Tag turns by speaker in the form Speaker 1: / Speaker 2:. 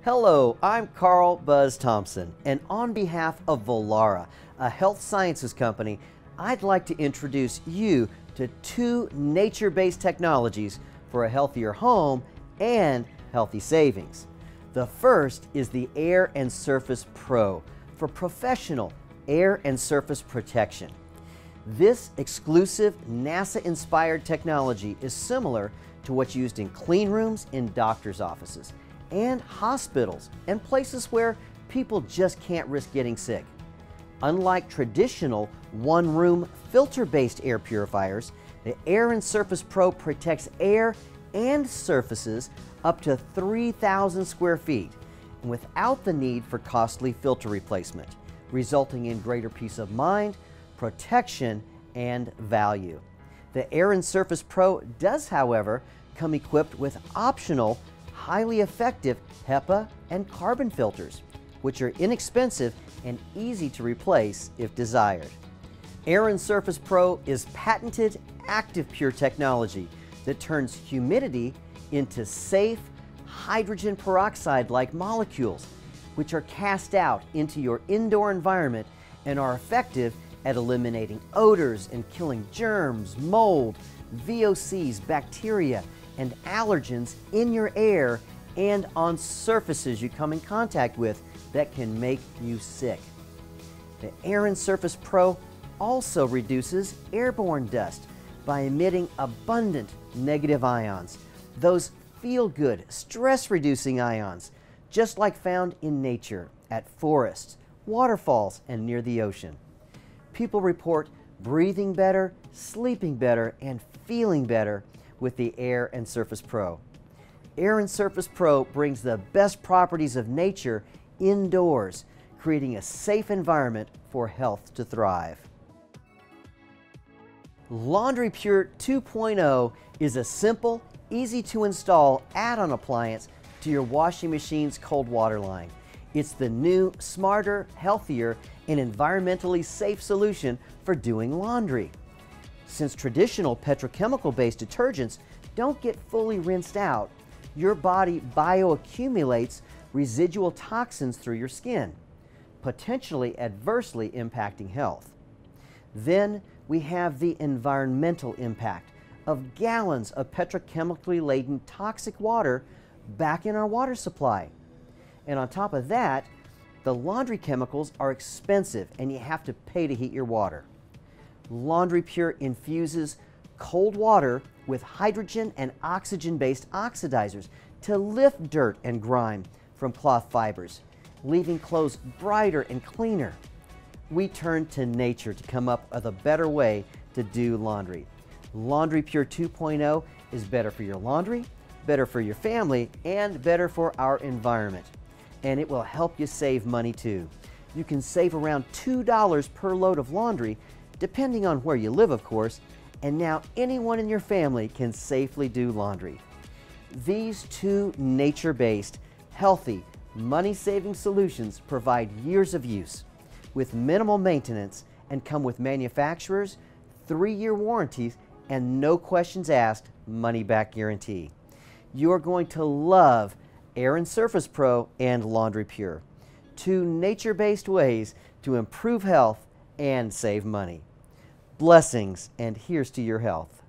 Speaker 1: Hello, I'm Carl Buzz Thompson, and on behalf of Vollara, a health sciences company, I'd like to introduce you to two nature-based technologies for a healthier home and healthy savings. The first is the Air and Surface Pro for professional air and surface protection. This exclusive NASA-inspired technology is similar to what's used in clean rooms in doctors' offices and hospitals and places where people just can't risk getting sick. Unlike traditional one-room filter-based air purifiers, the Air and Surface Pro protects air and surfaces up to 3,000 square feet and without the need for costly filter replacement, resulting in greater peace of mind, protection, and value. The Air and Surface Pro does, however, come equipped with optional, highly effective HEPA and carbon filters, which are inexpensive and easy to replace if desired. Air and Surface Pro is patented active pure technology that turns humidity into safe hydrogen peroxide-like molecules, which are cast out into your indoor environment and are effective at eliminating odors and killing germs, mold, VOCs, bacteria, and allergens in your air and on surfaces you come in contact with that can make you sick. The Air and Surface Pro also reduces airborne dust by emitting abundant negative ions, those feel-good, stress-reducing ions, just like found in nature at forests, waterfalls, and near the ocean. People report breathing better, sleeping better, and feeling better with the Air and Surface Pro. Air and Surface Pro brings the best properties of nature indoors, creating a safe environment for health to thrive. Laundry Pure 2.0 is a simple, easy to install add-on appliance to your washing machine's cold water line. It's the new, smarter, healthier, and environmentally safe solution for doing laundry. Since traditional petrochemical-based detergents don't get fully rinsed out, your body bioaccumulates residual toxins through your skin, potentially adversely impacting health. Then we have the environmental impact of gallons of petrochemically laden toxic water back in our water supply. And on top of that, the laundry chemicals are expensive and you have to pay to heat your water. Laundry Pure infuses cold water with hydrogen and oxygen-based oxidizers to lift dirt and grime from cloth fibers, leaving clothes brighter and cleaner. We turn to nature to come up with a better way to do laundry. Laundry Pure 2.0 is better for your laundry, better for your family, and better for our environment. And it will help you save money too. You can save around $2 per load of laundry, depending on where you live, of course, and now anyone in your family can safely do laundry. These two nature-based, healthy, money-saving solutions provide years of use with minimal maintenance and come with manufacturers' 3-year warranties and no questions asked money-back guarantee. You're going to love Air and Surface Pro and Laundry Pure, two nature-based ways to improve health and save money. Blessings, and here's to your health.